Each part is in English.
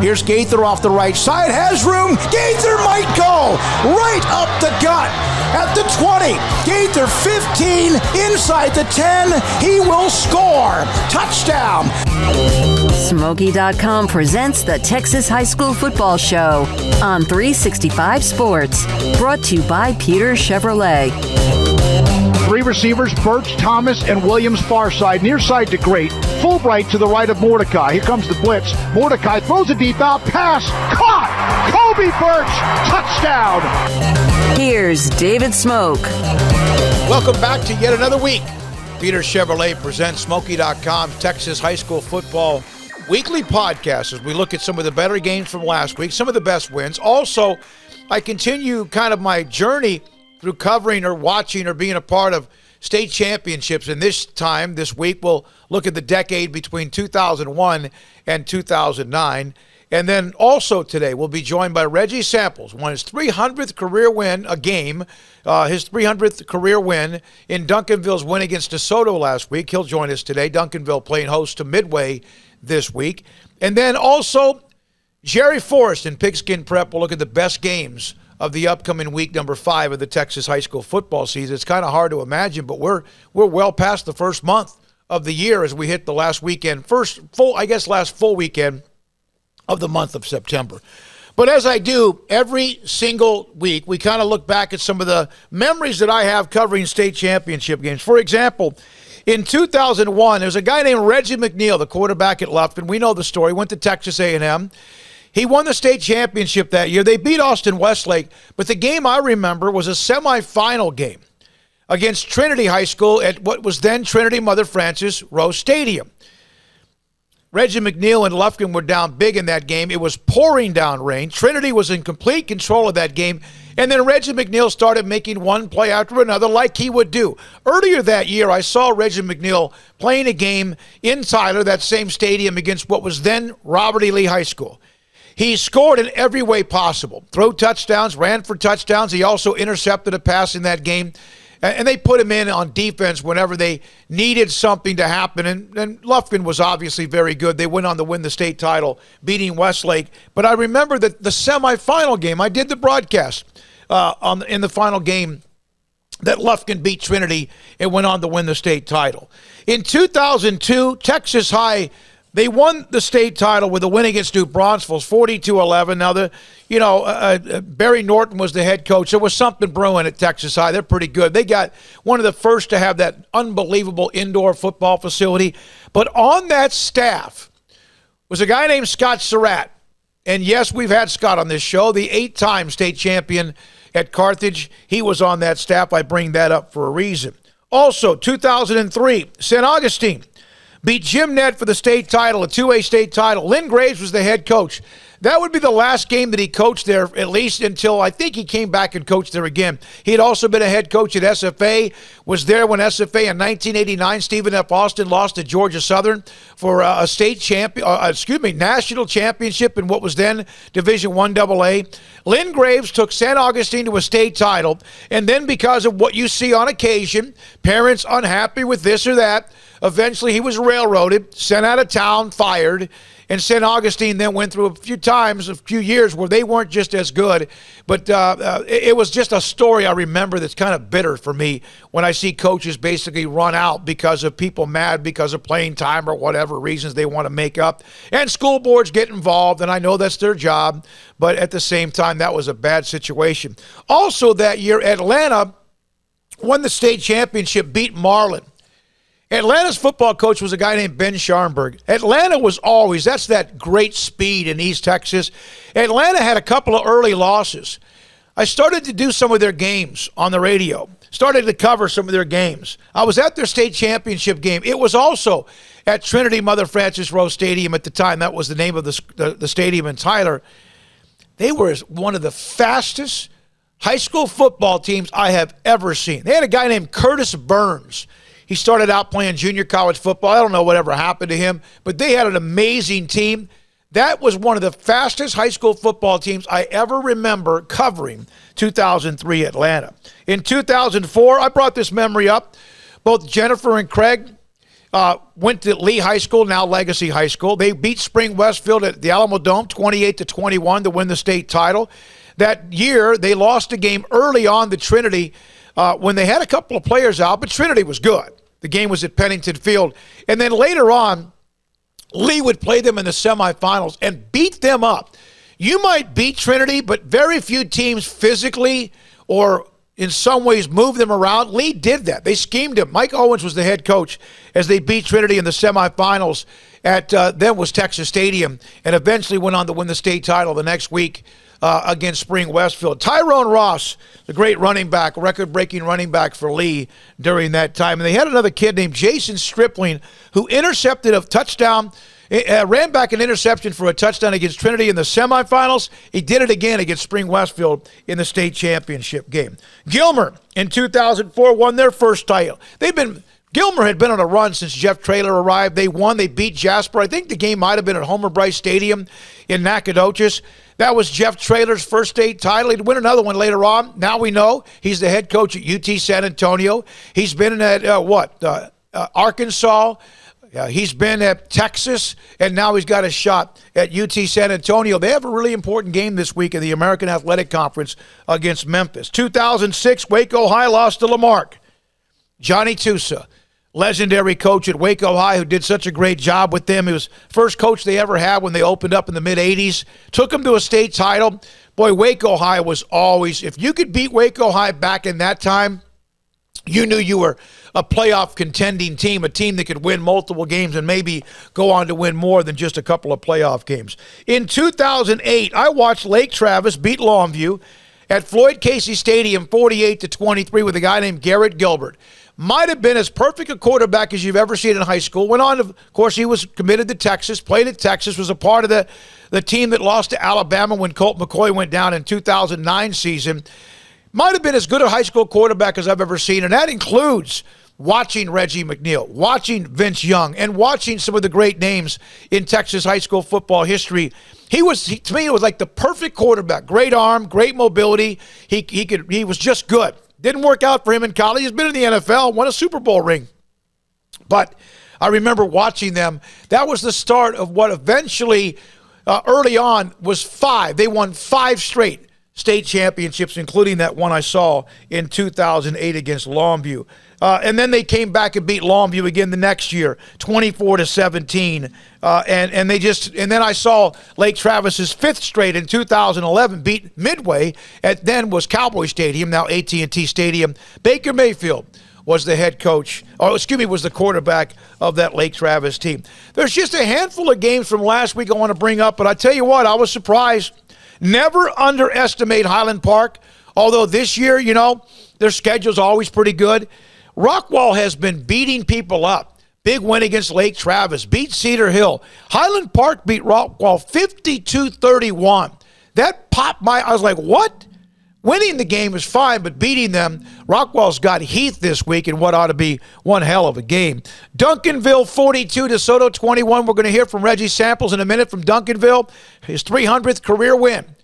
Here's Gaither off the right side. Has room. Gaither might go right up the gut. At the 20, Gaither 15, inside the 10, he will score. Touchdown. Smoky.com presents the Texas High School Football Show on 365 Sports. Brought to you by Peter Chevrolet. Three receivers, Birch, Thomas, and Williams far side. Near side to Great. Fulbright to the right of Mordecai. Here comes the blitz. Mordecai throws a deep out pass. Caught! Kobe Birch! Touchdown! Here's David Smoke. Welcome back to yet another week. Peter Chevrolet presents Smoky.com Texas High School Football weekly podcast as we look at some of the better games from last week, some of the best wins. Also, I continue kind of my journey through covering or watching or being a part of state championships. And this week, we'll look at the decade between 2001 and 2009. And then also today, we'll be joined by Reggie Samples, won his 300th career win, his 300th career win in Duncanville's win against DeSoto last week. He'll join us today. Duncanville playing host to Midway this week. And then also, Jerry Forrest in Pigskin Prep will look at the best games of the upcoming week number 5 of the Texas high school football season. It's kind of hard to imagine, but we're well past the first month of the year as we hit the last full weekend of the month of September. But as I do every single week, we kind of look back at some of the memories that I have covering state championship games. For example, in 2001, there's a guy named Reggie McNeil, the quarterback at Lufkin. We know the story. Went to Texas A&M. He won the state championship that year. They beat Austin Westlake, but the game I remember was a semifinal game against Trinity High School at what was then Trinity Mother Frances Rose Stadium. Reggie McNeil and Lufkin were down big in that game. It was pouring down rain. Trinity was in complete control of that game. And then Reggie McNeil started making one play after another like he would do. Earlier that year, I saw Reggie McNeil playing a game in Tyler, that same stadium, against what was then Robert E. Lee High School. He scored in every way possible. Threw touchdowns, ran for touchdowns. He also intercepted a pass in that game. And they put him in on defense whenever they needed something to happen. And Lufkin was obviously very good. They went on to win the state title, beating Westlake. But I remember that the semifinal game, I did the broadcast in the final game that Lufkin beat Trinity and went on to win the state title. In 2002, Texas High, they won the state title with a win against New Braunfels, 42-11. Now, Barry Norton was the head coach. There was something brewing at Texas High. They're pretty good. They got one of the first to have that unbelievable indoor football facility. But on that staff was a guy named Scott Surratt. And yes, we've had Scott on this show, the 8-time state champion at Carthage. He was on that staff. I bring that up for a reason. Also, 2003, St. Augustine beat Jim Nett for the state title, a 2A state title. Lynn Graves was the head coach. That would be the last game that he coached there, at least until I think he came back and coached there again. He had also been a head coach at SFA, was there when SFA in 1989, Stephen F. Austin lost to Georgia Southern for a national championship in what was then Division I AA. Lynn Graves took St. Augustine to a state title, and then because of what you see on occasion, parents unhappy with this or that, eventually he was railroaded, sent out of town, fired. And St. Augustine then went through a few years where they weren't just as good. But it was just a story I remember that's kind of bitter for me when I see coaches basically run out because of people mad because of playing time or whatever reasons they want to make up. And school boards get involved, and I know that's their job. But at the same time, that was a bad situation. Also that year, Atlanta won the state championship, beat Marlin. Atlanta's football coach was a guy named Ben Scharnberg. Atlanta was always, that's that great speed in East Texas. Atlanta had a couple of early losses. I started to do some of their games on the radio, started to cover some of their games. I was at their state championship game. It was also at Trinity Mother Frances Rose Stadium at the time. That was the name of the stadium in Tyler. They were one of the fastest high school football teams I have ever seen. They had a guy named Curtis Burns. He started out playing junior college football. I don't know whatever happened to him, but they had an amazing team. That was one of the fastest high school football teams I ever remember covering, 2003 Atlanta. In 2004, I brought this memory up. Both Jennifer and Craig went to Lee High School, now Legacy High School. They beat Spring Westfield at the Alamo Dome 28-21 to win the state title. That year, they lost a game early on to Trinity when they had a couple of players out, but Trinity was good. The game was at Pennington Field. And then later on, Lee would play them in the semifinals and beat them up. You might beat Trinity, but very few teams physically or in some ways move them around. Lee did that. They schemed him. Mike Owens was the head coach as they beat Trinity in the semifinals at then was Texas Stadium, and eventually went on to win the state title the next week against Spring Westfield. Tyrone Ross, the great running back, record-breaking running back for Lee during that time. And they had another kid named Jason Stripling who intercepted a touchdown, ran back an interception for a touchdown against Trinity in the semifinals. He did it again against Spring Westfield in the state championship game. Gilmer in 2004 won their first title. Gilmer had been on a run since Jeff Traylor arrived. They won. They beat Jasper. I think the game might have been at Homer Bryce Stadium in Nacogdoches. That was Jeff Traylor's first state title. He'd win another one later on. Now we know he's the head coach at UT San Antonio. He's been at Arkansas. He's been at Texas, and now he's got a shot at UT San Antonio. They have a really important game this week in the American Athletic Conference against Memphis. 2006, Waco High lost to Lamarck. Johnny Tusa, legendary coach at Waco High, who did such a great job with them. He was first coach they ever had when they opened up in the mid-'80s. Took them to a state title. Boy, Waco High was always, if you could beat Waco High back in that time, you knew you were a playoff contending team, a team that could win multiple games and maybe go on to win more than just a couple of playoff games. In 2008, I watched Lake Travis beat Longview at Floyd Casey Stadium 48-23 with a guy named Garrett Gilbert. Might have been as perfect a quarterback as you've ever seen in high school. Went on, of course, he was committed to Texas, played at Texas, was a part of the team that lost to Alabama when Colt McCoy went down in 2009 season. Might have been as good a high school quarterback as I've ever seen, and that includes watching Reggie McNeil, watching Vince Young, and watching some of the great names in Texas high school football history. To me, it was like the perfect quarterback. Great arm, great mobility. He was just good. Didn't work out for him in college. He's been in the NFL, won a Super Bowl ring. But I remember watching them. That was the start of what eventually, early on, was 5. They won 5 straight state championships, including that one I saw in 2008 against Longview. And then they came back and beat Longview again the next year, 24-17. And then I saw Lake Travis's 5th straight in 2011, beat Midway at then was Cowboy Stadium, now AT&T Stadium. Baker Mayfield was the head coach, was the quarterback of that Lake Travis team. There's just a handful of games from last week I want to bring up, but I tell you what, I was surprised. Never underestimate Highland Park, although this year, their schedule's always pretty good. Rockwall has been beating people up. Big win against Lake Travis, beat Cedar Hill. Highland Park beat Rockwall 52-31. That popped I was like, what? Winning the game is fine, but beating them, Rockwall's got Heath this week in what ought to be one hell of a game. Duncanville 42, DeSoto 21. We're going to hear from Reggie Samples in a minute from Duncanville. His 300th career win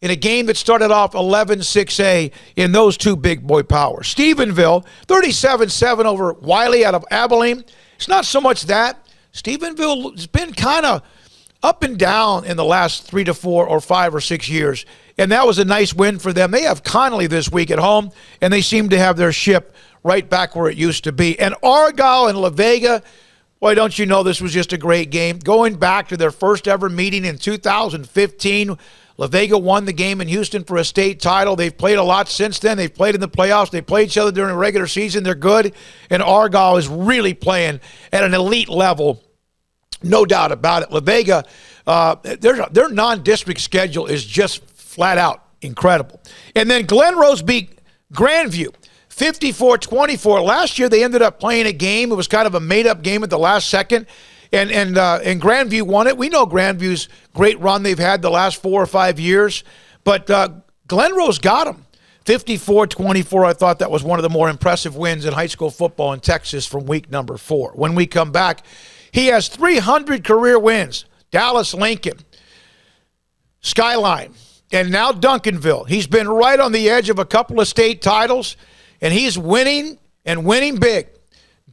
in a game that started off 11-6A in those two big boy powers. Stephenville, 37-7 over Wiley out of Abilene. It's not so much that. Stephenville has been kind of up and down in the last 3 to 4 or 5 or 6 years, and that was a nice win for them. They have Connolly this week at home, and they seem to have their ship right back where it used to be. And Argyle and La Vega, boy, don't you know this was just a great game. Going back to their first ever meeting in 2015, La Vega won the game in Houston for a state title. They've played a lot since then. They've played in the playoffs. They played each other during the regular season. They're good. And Argyle is really playing at an elite level. No doubt about it. La Vega, their non-district schedule is just flat out incredible. And then Glen Rose beat Grandview 54-24. Last year they ended up playing a game. It was kind of a made-up game at the last second. And Grandview won it. We know Grandview's great run they've had the last 4 or 5 years. But Glen Rose got them. 54-24, I thought that was one of the more impressive wins in high school football in Texas from week number 4. When we come back, he has 300 career wins. Dallas, Lincoln, Skyline, and now Duncanville. He's been right on the edge of a couple of state titles, and he's winning and winning big.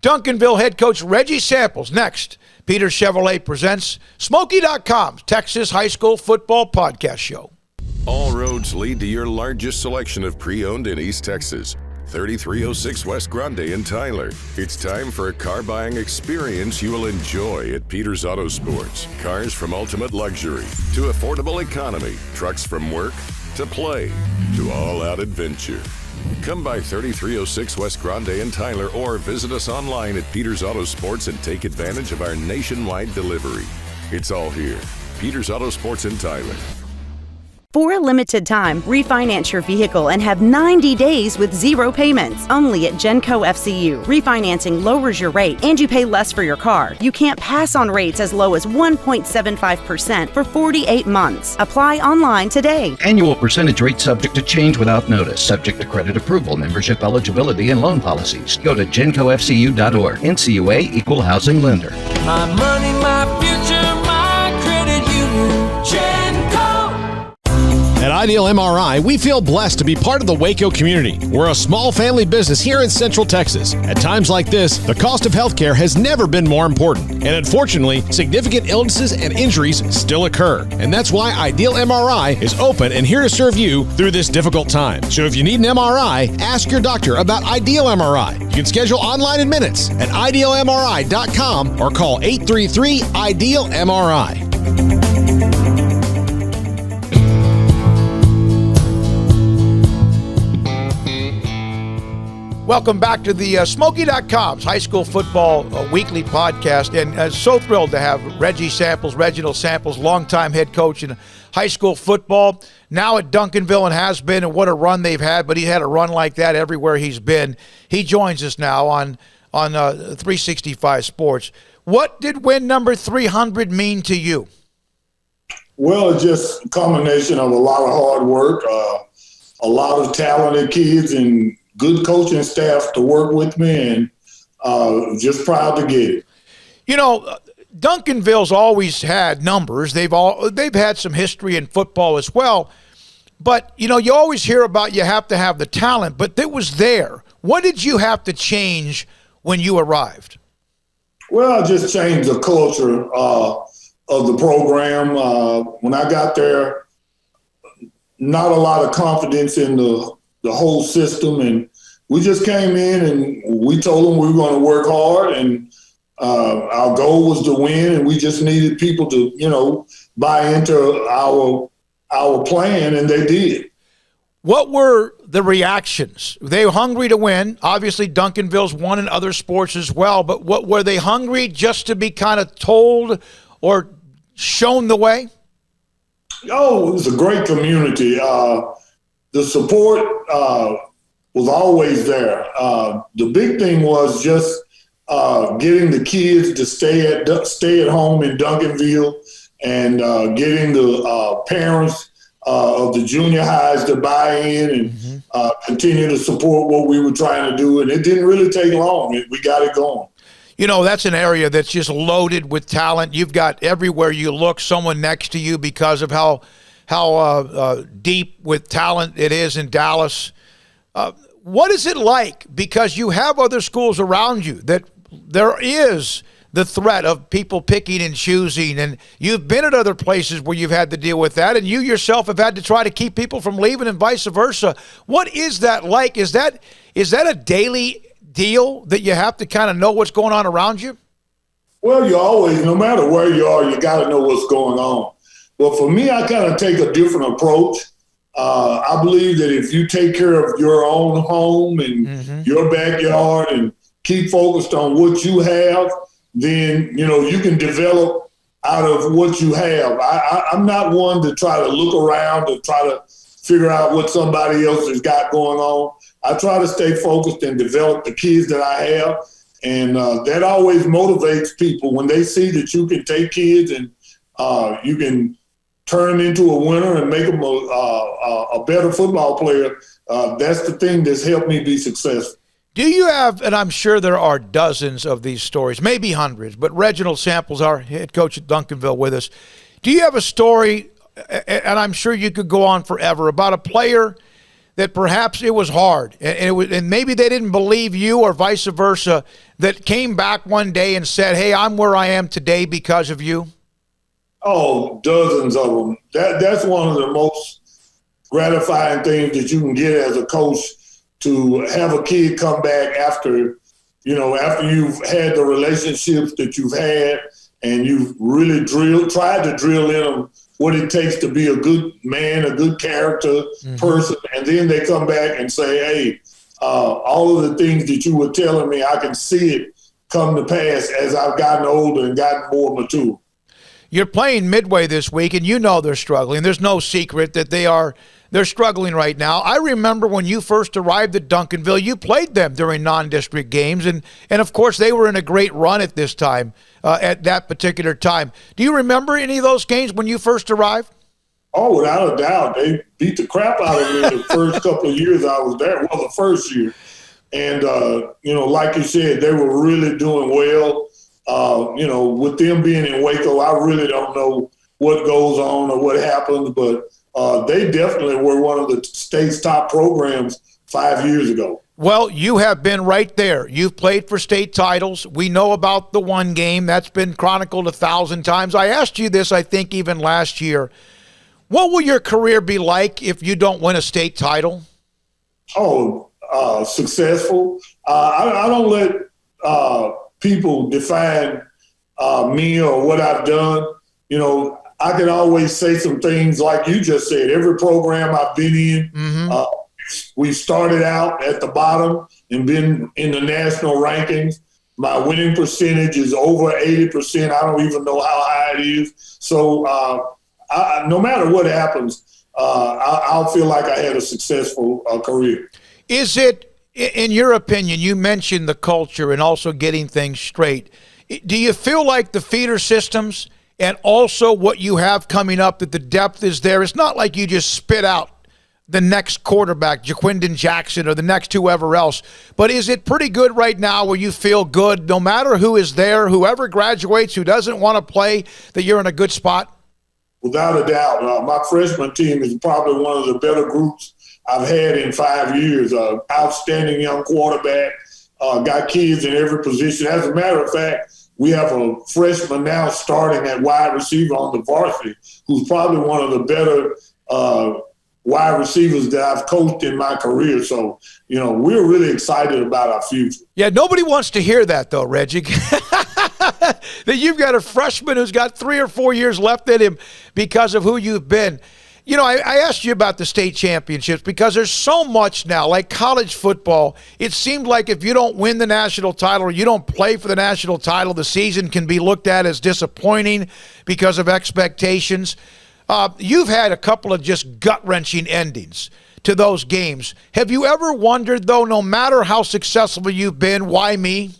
Duncanville head coach Reggie Samples. Next, Peter Chevrolet presents Smoky.com's Texas High School Football Podcast Show. All roads lead to your largest selection of pre-owned in East Texas. 3306 West Grande in Tyler. It's time for a car buying experience you will enjoy at Peter's Auto Sports. Cars from ultimate luxury to affordable economy, trucks from work to play to all-out adventure. Come by 3306 West Grande in Tyler or visit us online at Peter's Auto Sports and take advantage of our nationwide delivery. It's all here. Peter's Auto Sports in Tyler. For a limited time, refinance your vehicle and have 90 days with zero payments. Only at Genco FCU. Refinancing lowers your rate and you pay less for your car. You can't pass on rates as low as 1.75% for 48 months. Apply online today. Annual percentage rate subject to change without notice. Subject to credit approval, membership eligibility, and loan policies. Go to GencoFCU.org. NCUA Equal Housing Lender. My money, my future, my credit union. Genco. At Ideal MRI, we feel blessed to be part of the Waco community. We're a small family business here in Central Texas. At times like this, the cost of healthcare has never been more important. And unfortunately, significant illnesses and injuries still occur. And that's why Ideal MRI is open and here to serve you through this difficult time. So if you need an MRI, ask your doctor about Ideal MRI. You can schedule online in minutes at idealmri.com or call 833-IDEAL-MRI. Welcome back to the Smoky.com's High School Football Weekly Podcast. And so thrilled to have Reginald Samples, longtime head coach in high school football, now at Duncanville and has been, and what a run they've had. But he had a run like that everywhere he's been. He joins us now on 365 Sports. What did win number 300 mean to you? Well, it's just a combination of a lot of hard work, a lot of talented kids, and good coaching staff to work with me, and just proud to get it. You know, Duncanville's always had numbers. They've had some history in football as well. But, you know, you always hear about you have to have the talent, but it was there. What did you have to change when you arrived? Well, I just changed the culture of the program. When I got there, not a lot of confidence in the whole system, and we just came in and we told them we were going to work hard, and our goal was to win, and we just needed people to, you know, buy into our plan, and they did. What were the reactions? They were hungry to win. Obviously, Duncanville's won in other sports as well, but what were they hungry just to be kind of told or shown the way? Oh, it was a great community. The support was always there. The big thing was just getting the kids to stay at home in Duncanville, and getting the parents of the junior highs to buy in and continue to support what we were trying to do. And it didn't really take long. We got it going. You know, that's an area that's just loaded with talent. You've got everywhere you look someone next to you because of how deep with talent it is in Dallas. What is it like? Because you have other schools around you that there is the threat of people picking and choosing, and you've been at other places where you've had to deal with that, and you yourself have had to try to keep people from leaving and vice versa. What is that like? Is that a daily deal that you have to kind of know what's going on around you? Well, you always, no matter where you are, you got to know what's going on. Well, for me, I kind of take a different approach. I believe that if you take care of your own home and your backyard and keep focused on what you have, then, you know, you can develop out of what you have. I'm not one to try to look around and try to figure out what somebody else has got going on. I try to stay focused and develop the kids that I have. And that always motivates people when they see that you can take kids and you can turn them into a winner and make them a better football player. That's the thing that's helped me be successful. Do you have, and I'm sure there are dozens of these stories, maybe hundreds, but Reginald Samples, our head coach at Duncanville, with us. Do you have a story, and I'm sure you could go on forever, about a player that perhaps it was hard, and maybe they didn't believe you or vice versa, that came back one day and said, hey, I'm where I am today because of you? Oh, dozens of them. That's one of the most gratifying things that you can get as a coach, to have a kid come back after you've had the relationships that you've had, and you've really tried to drill in them what it takes to be a good man, a good character person. And then they come back and say, hey, all of the things that you were telling me, I can see it come to pass as I've gotten older and gotten more mature. You're playing Midway this week, and you know they're struggling. There's no secret that they're struggling right now. I remember when you first arrived at Duncanville, you played them during non-district games, and of course they were in a great run at this time, at that particular time. Do you remember any of those games when you first arrived? Oh, without a doubt. They beat the crap out of me the first couple of years I was there. Well, the first year. And, like you said, they were really doing well. With them being in Waco, I really don't know what goes on or what happens, but they definitely were one of the state's top programs 5 years ago. Well, you have been right there. You've played for state titles. We know about the one game. That's been chronicled 1,000 times. I asked you this, I think, even last year. What will your career be like if you don't win a state title? Successful. I don't let people define me or what I've done. I can always say some things like you just said. Every program I've been in, we started out at the bottom and been in the national rankings. My winning percentage is over 80%. I don't even know how high it is. So no matter what happens, I'll feel like I had a successful career. Is it, in your opinion, you mentioned the culture and also getting things straight. Do you feel like the feeder systems and also what you have coming up, that the depth is there? It's not like you just spit out the next quarterback, Jaquindon Jackson, or the next whoever else. But is it pretty good right now where you feel good, no matter who is there, whoever graduates, who doesn't want to play, that you're in a good spot? Without a doubt. My freshman team is probably one of the better groups I've had in 5 years. Outstanding young quarterback, got kids in every position. As a matter of fact, we have a freshman now starting at wide receiver on the varsity, who's probably one of the better wide receivers that I've coached in my career. So, we're really excited about our future. Yeah, nobody wants to hear that, though, Reggie. That you've got a freshman who's got 3 or 4 years left in him because of who you've been. I asked you about the state championships because there's so much now, like college football. It seemed like if you don't win the national title or you don't play for the national title, the season can be looked at as disappointing because of expectations. You've had a couple of just gut-wrenching endings to those games. Have you ever wondered, though, no matter how successful you've been, why me?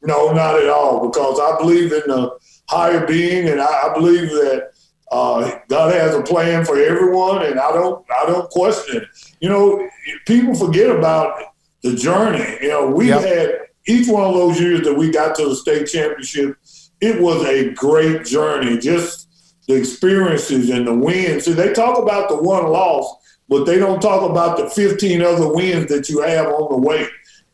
No, not at all, because I believe in the higher being, and I believe that God has a plan for everyone, and I don't question it. People forget about the journey. We had each one of those years that we got to the state championship. It was a great journey, just the experiences and the wins. So they talk about the one loss, but they don't talk about the 15 other wins that you have on the way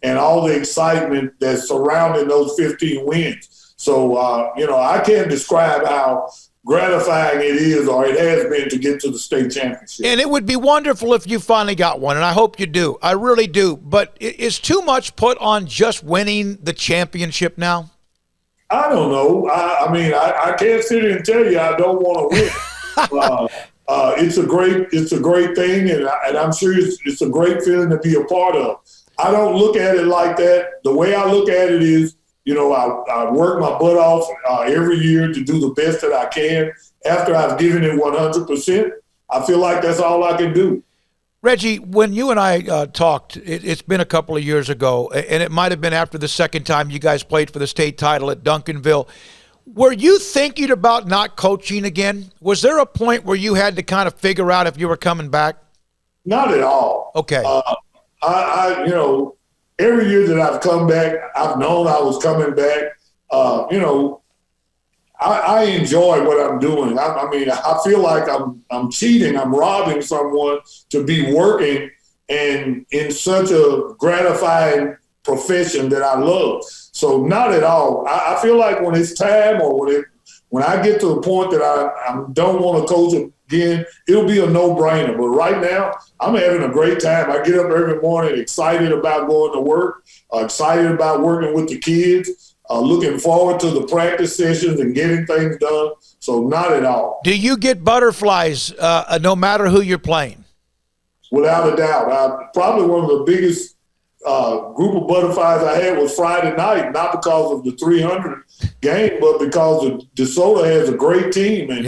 and all the excitement that's surrounding those 15 wins. So, I can't describe how gratifying it is, or it has been, to get to the state championship. And it would be wonderful if you finally got one, and I hope you do. I really do. But is too much put on just winning the championship now? I don't know. I can't sit here and tell you I don't want to win. It's a great thing, and I'm sure it's a great feeling to be a part of. I don't look at it like that. The way I look at it is, I work my butt off every year to do the best that I can. After I've given it 100%, I feel like that's all I can do. Reggie, when you and I talked, it's been a couple of years ago, and it might have been after the second time you guys played for the state title at Duncanville. Were you thinking about not coaching again? Was there a point where you had to kind of figure out if you were coming back? Not at all. Okay. Every year that I've come back, I've known I was coming back. I enjoy what I'm doing. I feel like I'm cheating. I'm robbing someone to be working and in such a gratifying profession that I love. So not at all. I feel like when it's time or when I get to the point that I don't want to coach again, it'll be a no-brainer. But right now, I'm having a great time. I get up every morning excited about going to work, excited about working with the kids, looking forward to the practice sessions and getting things done. So not at all. Do you get butterflies no matter who you're playing? Without a doubt. Probably one of the biggest group of butterflies I had was Friday night, not because of the 300 game, but because DeSoto has a great team. And,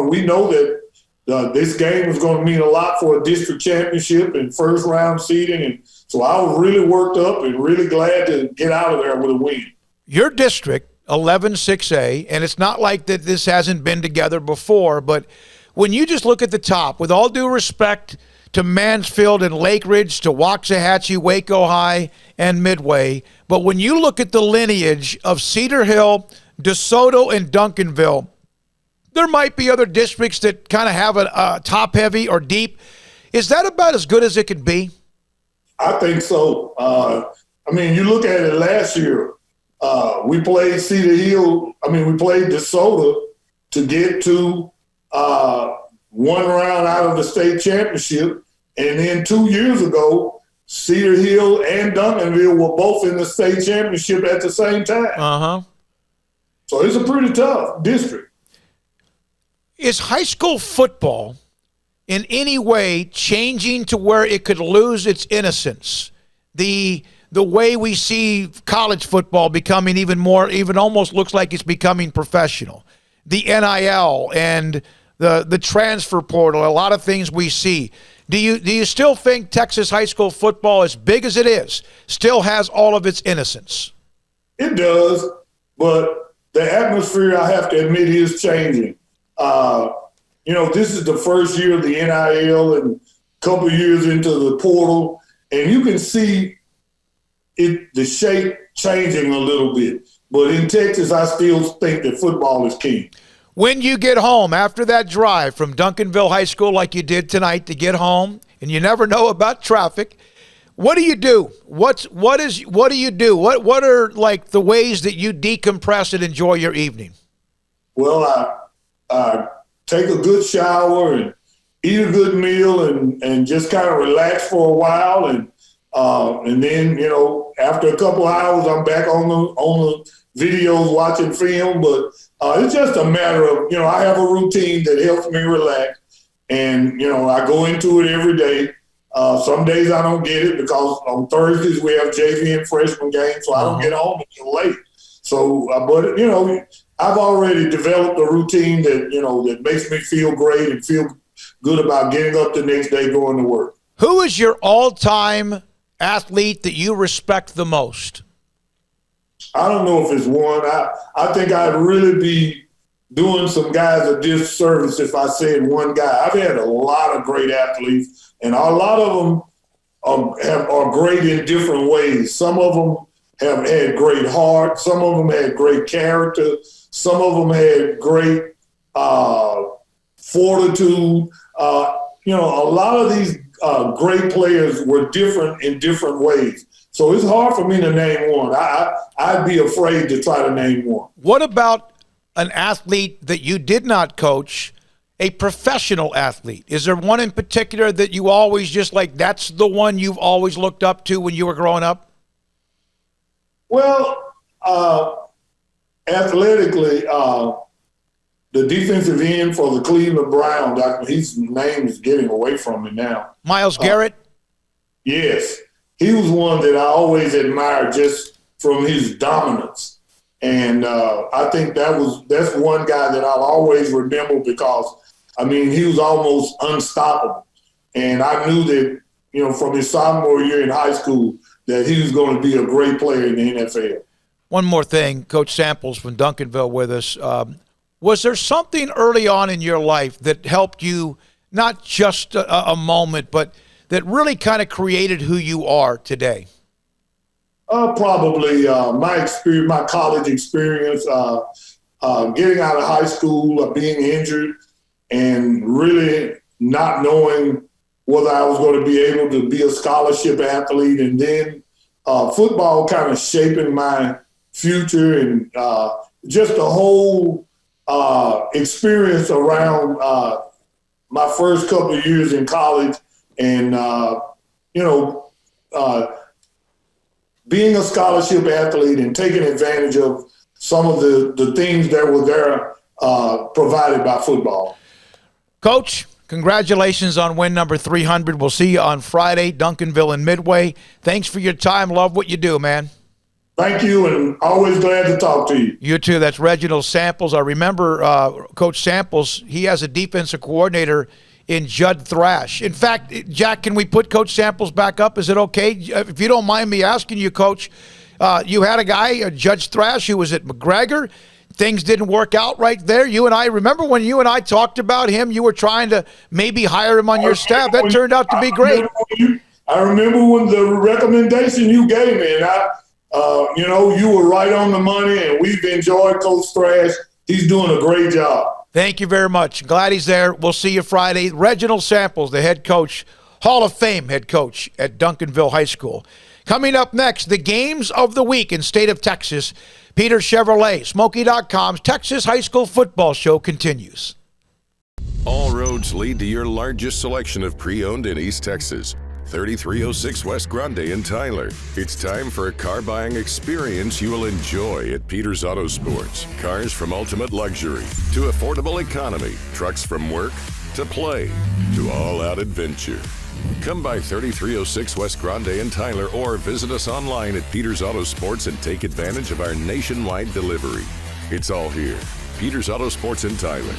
we know that this game is going to mean a lot for a district championship and first round seeding. And so I was really worked up and really glad to get out of there with a win. Your district, 11-6A, and it's not like that this hasn't been together before, but when you just look at the top, with all due respect to Mansfield and Lake Ridge, to Waxahachie, Waco High, and Midway, but when you look at the lineage of Cedar Hill, DeSoto, and Duncanville, there might be other districts that kind of have a top-heavy or deep. Is that about as good as it could be? I think so. You look at it last year. We played Cedar Hill. We played DeSoto to get to one round out of the state championship. And then 2 years ago, Cedar Hill and Duncanville were both in the state championship at the same time. So it's a pretty tough district. Is high school football in any way changing to where it could lose its innocence? The way we see college football becoming even almost looks like it's becoming professional. The NIL and the transfer portal, a lot of things we see. Do you still think Texas high school football, as big as it is, still has all of its innocence? It does, but the atmosphere, I have to admit, is changing. This is the first year of the NIL and a couple of years into the portal, and you can see the shape changing a little bit. But in Texas, I still think that football is king. When you get home after that drive from Duncanville High School like you did tonight to get home, and you never know about traffic, what do you do? What do you do? What are like the ways that you decompress and enjoy your evening? Well, I take a good shower and eat a good meal and just kind of relax for a while. And then, after a couple of hours, I'm back on the videos watching film. But it's just a matter of, I have a routine that helps me relax. And, I go into it every day. Some days I don't get it because on Thursdays we have JV and freshman games, so I don't get home until late. So, but, I've already developed a routine that, that makes me feel great and feel good about getting up the next day going to work. Who is your all-time athlete that you respect the most? I don't know if it's one. I think I'd really be doing some guys a disservice if I said one guy. I've had a lot of great athletes, and a lot of them are great in different ways. Some of them have had great heart. Some of them had great character. Some of them had great fortitude. A lot of these great players were different in different ways. So it's hard for me to name one. I'd be afraid to try to name one. What about an athlete that you did not coach, a professional athlete? Is there one in particular that you always just like, that's the one you've always looked up to when you were growing up? Well, athletically, the defensive end for the Cleveland Browns, his name is getting away from me now. Myles Garrett? Yes. He was one that I always admired just from his dominance. And I think that's one guy that I'll always remember because, he was almost unstoppable. And I knew that, from his sophomore year in high school, that he was going to be a great player in the NFL. One more thing, Coach Samples from Duncanville with us. Was there something early on in your life that helped you, not just a moment, but that really kind of created who you are today? Probably my experience, my college experience, getting out of high school, being injured, and really not knowing whether I was going to be able to be a scholarship athlete, and then football kind of shaping my future, and just the whole experience around my first couple of years in college, and being a scholarship athlete and taking advantage of some of the things that were there provided by football. Coach, congratulations on win number 300. We'll see you on Friday, Duncanville and Midway. Thanks for your time. Love what you do, man. Thank you, and always glad to talk to you. You too. That's Reginald Samples. I remember Coach Samples, he has a defensive coordinator in Judd Thrash. In fact, Jack, can we put Coach Samples back up? Is it okay? If you don't mind me asking you, Coach, you had a guy, Judge Thrash, who was at McGregor. Things didn't work out right there. You and I, remember when you and I talked about him, you were trying to maybe hire him on your staff. That turned out to be great. I remember when the recommendation you gave me, and you were right on the money, and we've enjoyed Coach Thrash. He's doing a great job. Thank you very much. Glad he's there. We'll see you Friday. Reginald Samples, the head coach, Hall of Fame head coach at Duncanville High School. Coming up next, the games of the week in state of Texas. Peter Chevrolet, Smoky.com's Texas High School Football Show continues. All roads lead to your largest selection of pre-owned in East Texas. 3306 West Grande in Tyler. It's time for a car buying experience you will enjoy at Peter's Auto Sports. Cars from ultimate luxury to affordable economy, trucks from work to play to all-out adventure. Come by 3306 West Grande in Tyler or visit us online at Peter's Auto Sports and take advantage of our nationwide delivery. It's all here. Peter's Auto Sports in Tyler.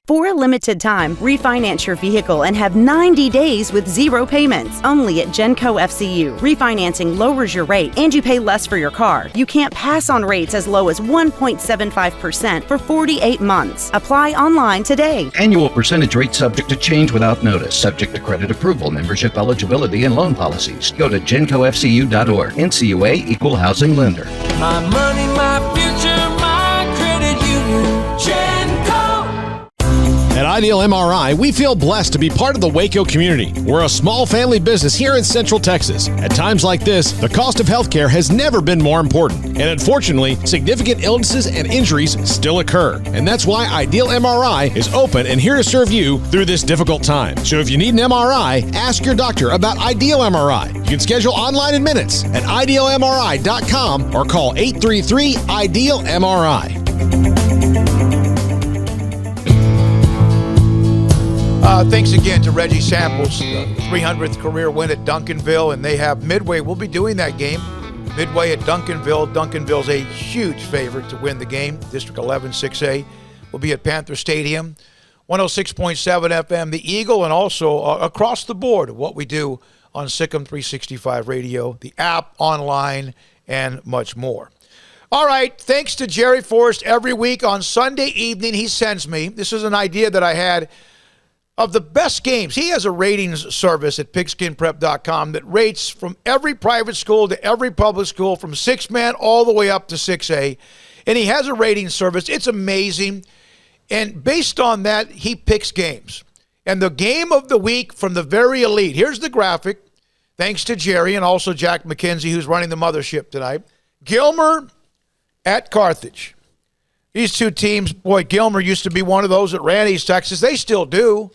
For a limited time, refinance your vehicle and have 90 days with zero payments. Only at Genco FCU. Refinancing lowers your rate and you pay less for your car. You can't pass on rates as low as 1.75% for 48 months. Apply online today. Annual percentage rate subject to change without notice. Subject to credit approval, membership eligibility, and loan policies. Go to GencoFCU.org. NCUA Equal Housing Lender. My money, my future, my credit union. Genco. At Ideal MRI, we feel blessed to be part of the Waco community. We're a small family business here in Central Texas. At times like this, the cost of healthcare has never been more important. And unfortunately, significant illnesses and injuries still occur. And that's why Ideal MRI is open and here to serve you through this difficult time. So if you need an MRI, ask your doctor about Ideal MRI. You can schedule online in minutes at idealmri.com or call 833-IDEAL-MRI. Thanks again to Reggie Samples, 300th career win at Duncanville, and they have Midway. We'll be doing that game. Midway at Duncanville. Duncanville's a huge favorite to win the game. District 11, 6A. We'll be at Panther Stadium, 106.7 FM, the Eagle, and also across the board what we do on Sikkim 365 Radio, the app, online, and much more. All right, thanks to Jerry Forrest every week on Sunday evening. He sends me, this is an idea that I had, of the best games. He has a ratings service at pigskinprep.com that rates from every private school to every public school, from 6-man all the way up to 6A. And he has a rating service. It's amazing. And based on that, he picks games. And the game of the week from the very elite. Here's the graphic. Thanks to Jerry and also Jack McKenzie, who's running the mothership tonight. Gilmer at Carthage. These two teams, boy, Gilmer used to be one of those that ran East Texas. They still do.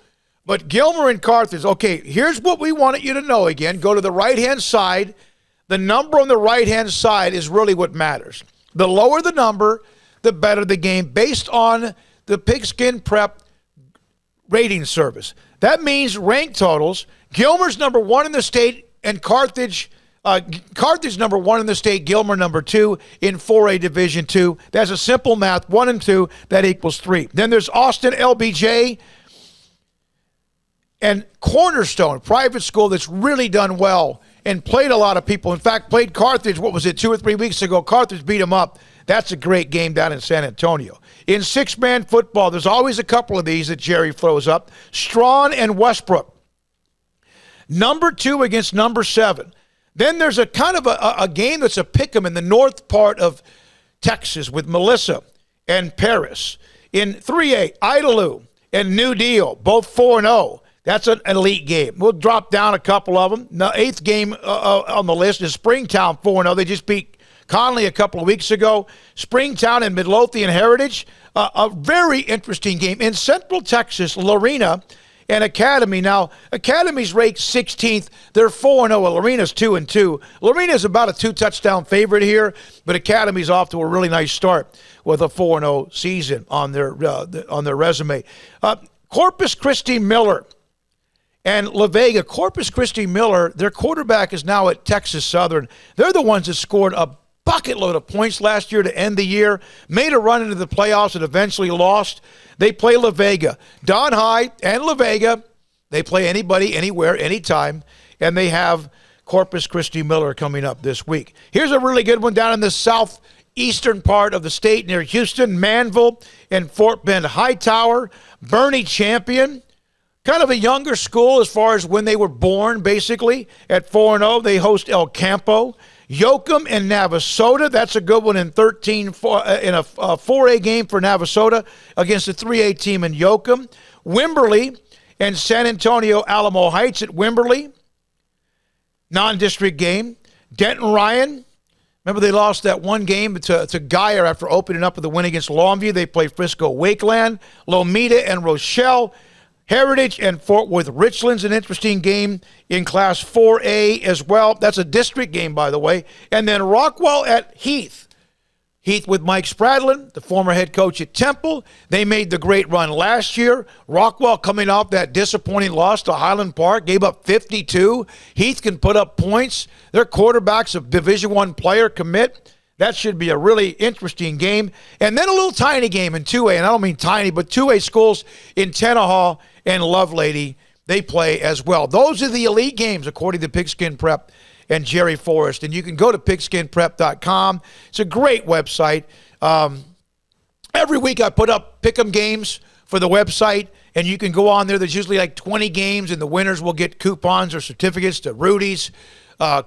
But Gilmer and Carthage, okay, here's what we wanted you to know again. Go to the right-hand side. The number on the right-hand side is really what matters. The lower the number, the better the game, based on the Pigskin Prep rating service. That means rank totals. Gilmer's number 1 in the state, and Carthage number 1 in the state, Gilmer number 2 in 4A Division 2. That's a simple math. 1 and 2, that equals 3. Then there's Austin LBJ and Cornerstone, private school that's really done well and played a lot of people. In fact, played Carthage, 2 or 3 weeks ago. Carthage beat them up. That's a great game down in San Antonio. In 6-man football, there's always a couple of these that Jerry throws up. Strawn and Westbrook. Number 2 against number 7. Then there's a kind of a game that's a pick'em in the north part of Texas with Melissa and Paris. In 3A, Idalou and New Deal, both 4-0. That's an elite game. We'll drop down a couple of them. The 8th game on the list is Springtown 4-0. They just beat Conley a couple of weeks ago. Springtown and Midlothian Heritage, a very interesting game. In Central Texas, Lorena and Academy. Now, Academy's ranked 16th. They're 4-0. Lorena's 2-2. Lorena's about a 2-touchdown favorite here, but Academy's off to a really nice start with a 4-0 season on their resume. Corpus Christi Miller and La Vega. Corpus Christi Miller, their quarterback is now at Texas Southern. They're the ones that scored a bucket load of points last year to end the year, made a run into the playoffs and eventually lost. They play La Vega. Don High and La Vega, they play anybody, anywhere, anytime, and they have Corpus Christi Miller coming up this week. Here's a really good one down in the southeastern part of the state near Houston, Manville and Fort Bend Hightower. Bernie Champion, kind of a younger school as far as when they were born, basically. At 4-0, they host El Campo. Yoakum and Navasota, that's a good one in a 4A game for Navasota against a 3A team in Yoakum. Wimberley and San Antonio Alamo Heights at Wimberley, non-district game. Denton Ryan, remember they lost that one game to Geyer after opening up with a win against Longview. They play Frisco Wakeland. Lomita and Rochelle. Heritage and Fort Worth Richland's an interesting game in Class 4A as well. That's a district game, by the way. And then Rockwell at Heath. Heath with Mike Spradlin, the former head coach at Temple. They made the great run last year. Rockwell coming off that disappointing loss to Highland Park, gave up 52. Heath can put up points. Their quarterback's a Division I player commit. That should be a really interesting game. And then a little tiny game in 2A, and I don't mean tiny, but 2A schools in Tenaha and Lovelady, they play as well. Those are the elite games, according to Pigskin Prep and Jerry Forrest. And you can go to pigskinprep.com. It's a great website. Every week I put up pick'em games for the website, and you can go on there. There's usually like 20 games, and the winners will get coupons or certificates to Rudy's,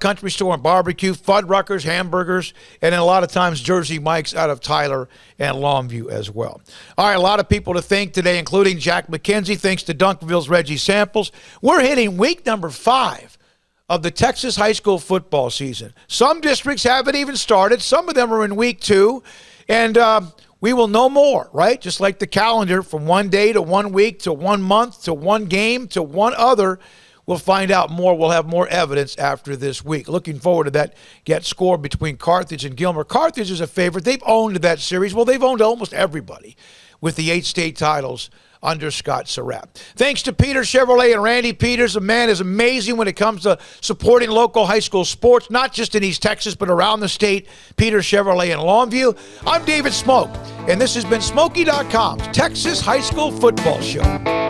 Country Store and Barbecue, Fuddruckers, hamburgers, and then a lot of times Jersey Mike's out of Tyler and Longview as well. All right, a lot of people to thank today, including Jack McKenzie. Thanks to Duncanville's Reggie Samples. We're hitting week number 5 of the Texas high school football season. Some districts haven't even started. Some of them are in week 2, and we will know more, right? Just like the calendar, from 1 day to 1 week to 1 month to 1 game to 1 other. We'll find out more. We'll have more evidence after this week. Looking forward to that get score between Carthage and Gilmer. Carthage is a favorite. They've owned that series. Well, they've owned almost everybody with the 8 state titles under Scott Surratt. Thanks to Peter Chevrolet and Randy Peters. The man is amazing when it comes to supporting local high school sports, not just in East Texas, but around the state. Peter Chevrolet in Longview. I'm David Smoke, and this has been Smokey.com's Texas High School Football Show.